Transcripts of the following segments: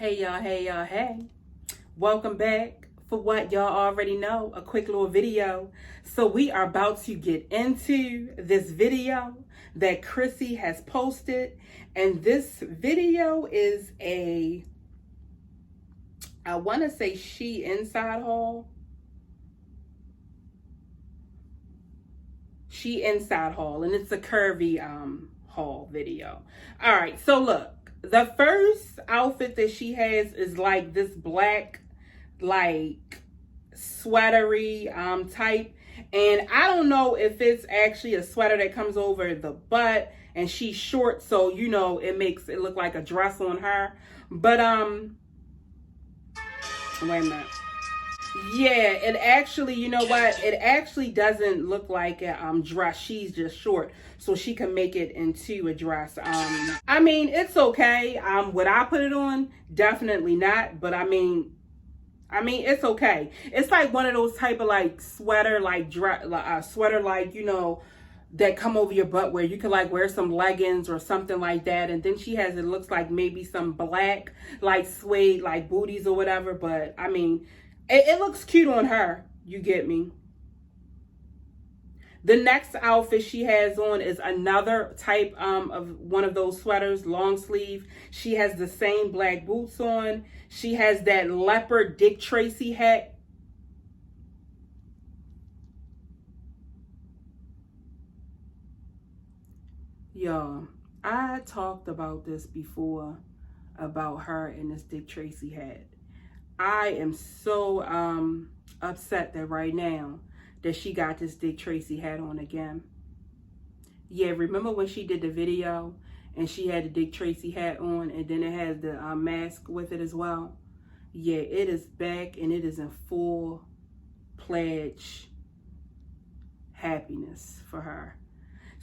Hey y'all, hey. Welcome back for what y'all already know, a quick little video. So we are about to get into this video that Chrissy has posted. And this video is I want to say she inside haul. She inside haul, and it's a curvy haul video. All right, so look. The first outfit that she has is like this black, like sweatery type. And I don't know if it's actually a sweater that comes over the butt, and she's short, so you know it makes it look like a dress on her. But wait a minute. Yeah, it actually, you know what? It actually doesn't look like a dress. She's just short, so she can make it into a dress. I mean, it's okay. Would I put it on? Definitely not. But I mean, it's okay. It's like one of those type of like sweater, like sweater, like you know, that come over your butt where you can like wear some leggings or something like that. And then she has, it looks like maybe some black like suede like booties or whatever. But I mean, it looks cute on her. You get me? The next outfit she has on is another type of one of those sweaters, long sleeve. She has the same black boots on. She has that leopard Dick Tracy hat. Y'all, I talked about this before, about her and this Dick Tracy hat. I am so upset that right now that she got this Dick Tracy hat on again. Yeah, remember when she did the video and she had the Dick Tracy hat on, and then it has the mask with it as well? Yeah, it is back, and it is in full pledge happiness for her.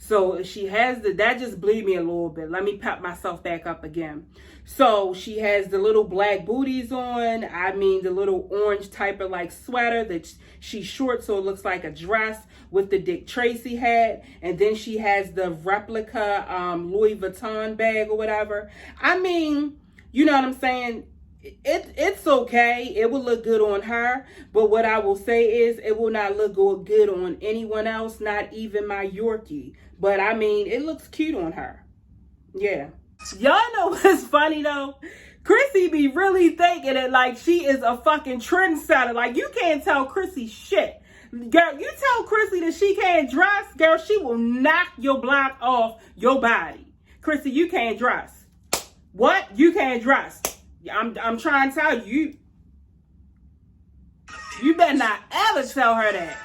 So she has that just blew me a little bit. Let me pep myself back up again. So she has the little black booties on. I mean, the little orange type of like sweater that she's short, so it looks like a dress, with the Dick Tracy hat. And then she has the replica Louis Vuitton bag or whatever. I mean, you know what I'm saying? It's okay. It will look good on her, but what I will say is it will not look good on anyone else, not even my Yorkie. But I mean, it looks cute on her. Yeah. Y'all know what's funny though? Chrissy be really thinking that like she is a fucking trendsetter. Like, you can't tell Chrissy shit. Girl, you tell Chrissy that she can't dress, girl, she will knock your block off your body. Chrissy, you can't dress. What? You can't dress. I'm trying to tell you. You better not ever tell her that.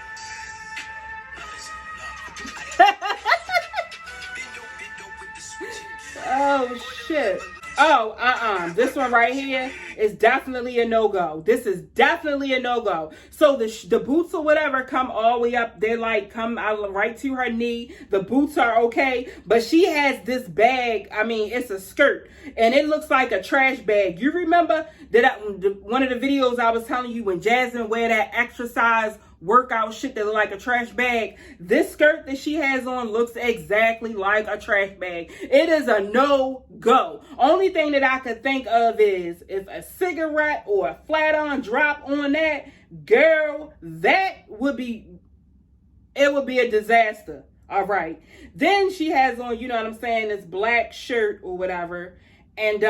Oh, shit. Oh, this one right here is definitely a no-go. This is definitely a no-go. So the boots or whatever come all the way up. They like come out right to her knee. The boots are okay. But she has this bag. I mean, it's a skirt. And it looks like a trash bag. You remember that one of the videos I was telling you when Jasmine wear that exercise workout shit that look like a trash bag? This skirt that she has on looks exactly like a trash bag. It is a no-go. Only thing that I could think of is if a cigarette or a flat-on drop on that, girl, that would be, it would be a disaster. All right. Then she has on, you know what I'm saying, this black shirt or whatever. And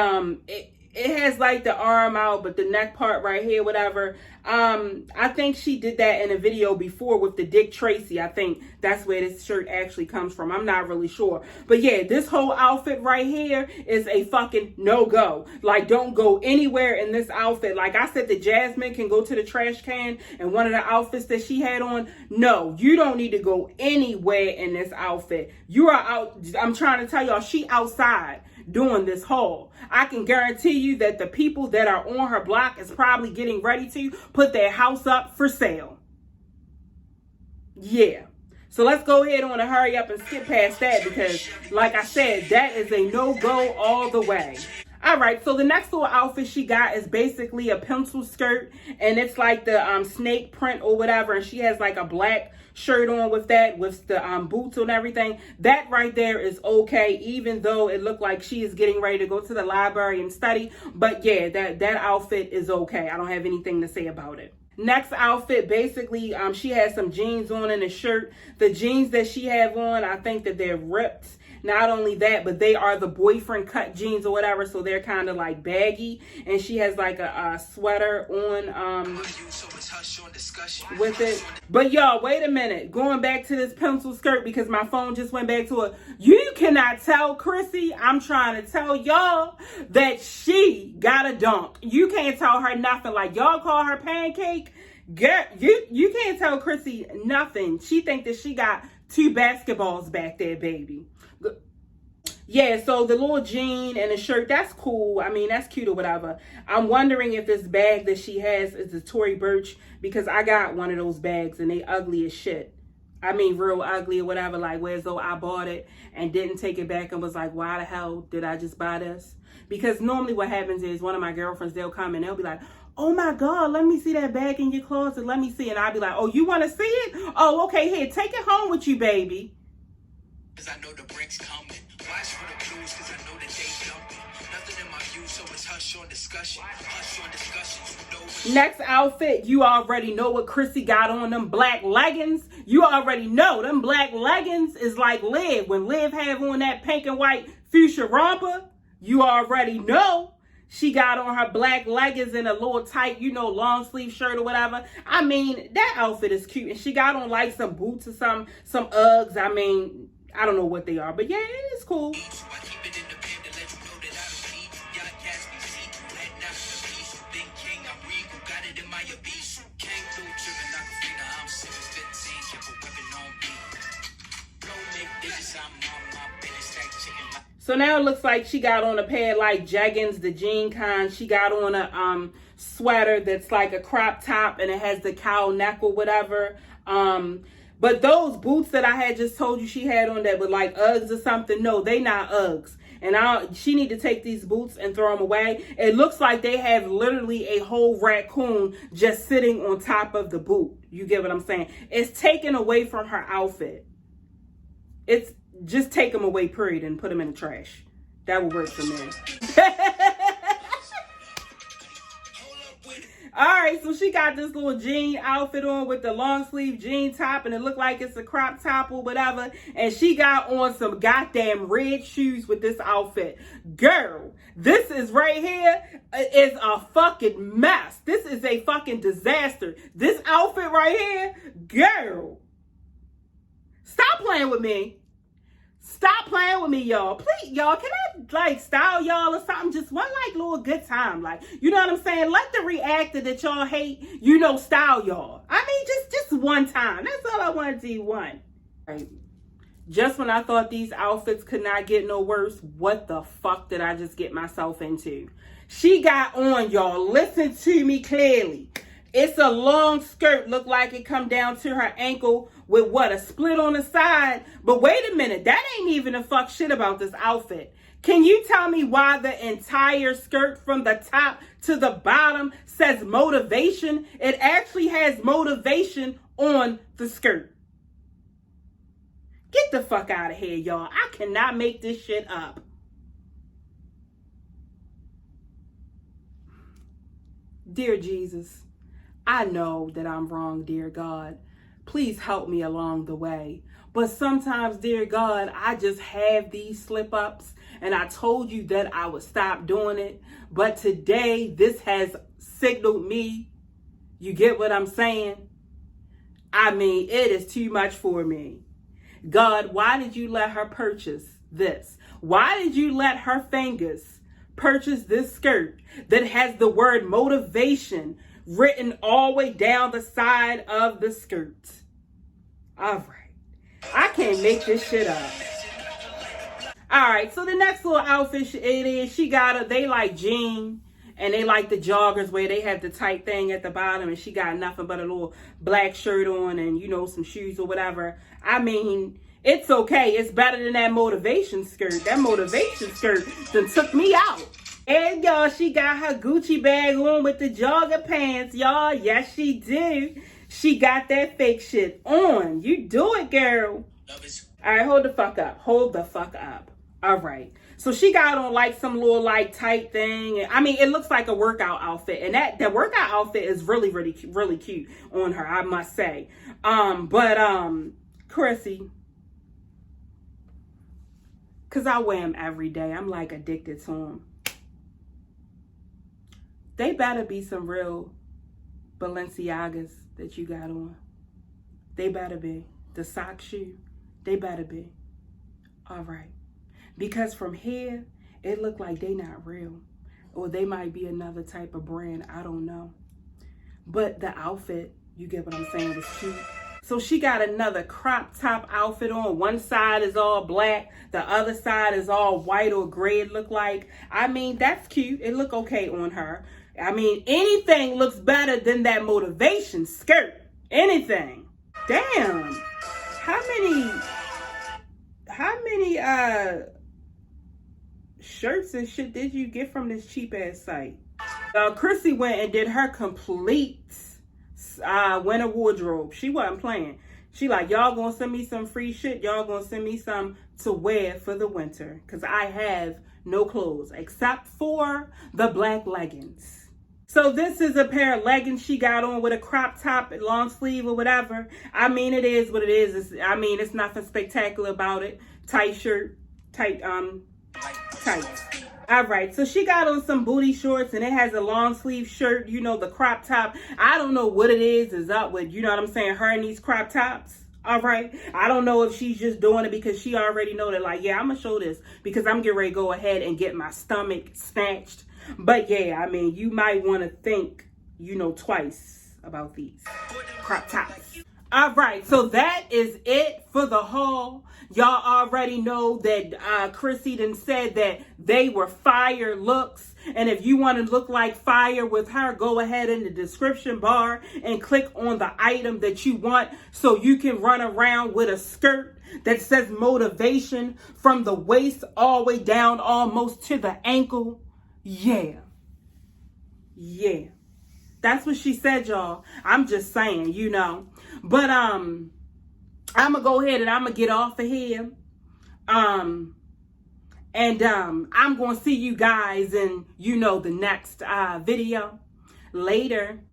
it has like the arm out, but the neck part right here, whatever. I think she did that in a video before with the Dick Tracy. I think that's where this shirt actually comes from. I'm not really sure. But yeah, this whole outfit right here is a fucking no-go. Like, don't go anywhere in this outfit. Like I said, that Jasmine can go to the trash can and one of the outfits that she had on. No, you don't need to go anywhere in this outfit. You are out. I'm trying to tell y'all, she outside doing this haul. I can guarantee you that the people that are on her block is probably getting ready to put their house up for sale. Yeah. So let's go ahead on and hurry up and skip past that, because like I said, that is a no-go all the way. All right, so the next little outfit she got is basically a pencil skirt, and it's like the snake print or whatever, and she has like a black shirt on with that, with the boots and everything. That right there is okay, even though it looked like she is getting ready to go to the library and study. But yeah, that outfit is okay. I don't have anything to say about it. Next outfit, basically, she has some jeans on and a shirt. The jeans that she have on, I think that they're ripped. Not only that, but they are the boyfriend cut jeans or whatever, so they're kind of like baggy. And she has like a sweater on with it. But y'all, wait a minute. Going back to this pencil skirt, because my phone just went back to it. You cannot tell Chrissy, I'm trying to tell y'all, that she got a dunk. You can't tell her nothing. Like, y'all call her pancake. Girl, you can't tell Chrissy nothing. She think that she got 2 basketballs back there, baby. Yeah, so the little jean and the shirt, that's cool. I mean, that's cute or whatever. I'm wondering if this bag that she has is a Tory Burch, because I got one of those bags and they ugly as shit. I mean, real ugly or whatever, like where as though I bought it and didn't take it back and was like, why the hell did I just buy this? Because normally what happens is one of my girlfriends, they'll come and they'll be like, oh my God, let me see that bag in your closet. Let me see. And I'll be like, oh, you want to see it? Oh, okay, here, take it home with you, baby. Cause I know the brick's coming. Watch for the clues, cause I know that they dumping. Nothing in my view, so it's hush on discussion. Hush on discussion. Next outfit, you already know what Chrissy got on, them black leggings. You already know them black leggings is like Liv. When Liv have on that pink and white fuchsia romper, you already know she got on her black leggings and a little tight, you know, long sleeve shirt or whatever. I mean, that outfit is cute. And she got on like some boots or some Uggs. I mean, I don't know what they are, but yeah, it's cool. So now it looks like she got on a pair of like jeggings, the jean kind. She got on a sweater that's like a crop top and it has the cow neck or whatever. But those boots that I had just told you she had on that were like Uggs or something, no, they not Uggs. And she need to take these boots and throw them away. It looks like they have literally a whole raccoon just sitting on top of the boot. You get what I'm saying? It's taken away from her outfit. It's just take them away, period, and put them in the trash. That would work for me. All right, so she got this little jean outfit on with the long sleeve jean top, and it looked like it's a crop top or whatever. And she got on some goddamn red shoes with this outfit. Girl, this is right here is a fucking mess. This is a fucking disaster. This outfit right here, girl, stop playing with me. Stop playing with me, y'all. Please, y'all, can I, like, style y'all or something? Just one, like, little good time. Like, you know what I'm saying? Let the reactor that y'all hate, you know, style y'all. I mean, just one time. That's all I want to do, one. Right. Just when I thought these outfits could not get no worse, what the fuck did I just get myself into? She got on, y'all. Listen to me clearly. It's a long skirt, look like it come down to her ankle with what, a split on the side. But wait a minute, that ain't even a fuck shit about this outfit. Can you tell me why the entire skirt from the top to the bottom says motivation? It actually has motivation on the skirt. Get the fuck out of here, y'all. I cannot make this shit up. Dear Jesus, I know that I'm wrong, dear God. Please help me along the way. But sometimes, dear God, I just have these slip-ups, and I told you that I would stop doing it. But today, this has signaled me. You get what I'm saying? I mean, it is too much for me. God, why did you let her purchase this? Why did you let her fingers purchase this skirt that has the word motivation written all the way down the side of the skirt? All right. I can't make this shit up. All right. So the next little outfit she got they like jean and they like the joggers where they have the tight thing at the bottom, and she got nothing but a little black shirt on and, you know, some shoes or whatever. I mean, it's okay. It's better than that motivation skirt. That motivation skirt that took me out. And y'all, she got her Gucci bag on with the jogger pants, y'all. Yes, she do. She got that fake shit on. You do it, girl. All right, hold the fuck up. Hold the fuck up. All right. So she got on like some little like tight thing. And I mean, it looks like a workout outfit. And the workout outfit is really, really, really cute on her, I must say. Chrissy, because I wear them every day. I'm like addicted to them. They better be some real Balenciagas that you got on. They better be. The sock shoe, they better be. All right. Because from here, it looked like they not real. Or they might be another type of brand. I don't know. But the outfit, you get what I'm saying, was cute. So she got another crop top outfit on. One side is all black. The other side is all white or gray, it look like. I mean, that's cute. It look okay on her. I mean, anything looks better than that motivation skirt. Anything. Damn. How many shirts and shit did you get from this cheap ass site? Chrissy went and did her complete winter wardrobe. She wasn't playing. She like, y'all gonna send me some free shit. Y'all gonna send me some to wear for the winter. Because I have no clothes except for the black leggings. So this is a pair of leggings she got on with a crop top and long sleeve or whatever. I mean, it is what it is. It's nothing spectacular about it. Tight shirt, tights. All right, so she got on some booty shorts and it has a long sleeve shirt, you know, the crop top. I don't know what it is up with, you know what I'm saying, her and these crop tops. All right, I don't know if she's just doing it because she already know that, like, yeah, I'm gonna show this because I'm getting ready to go ahead and get my stomach snatched. But yeah, I mean, you might want to think, you know, twice about these crop tops. All right, so that is it for the haul. Y'all already know that Chrissy done said that they were fire looks. And if you want to look like fire with her, go ahead in the description bar and click on the item that you want so you can run around with a skirt that says motivation from the waist all the way down almost to the ankle. Yeah. That's what she said, y'all. I'm just saying, you know. But I'm gonna go ahead and I'm gonna get off of here. I'm gonna see you guys in, you know, the next video. Later.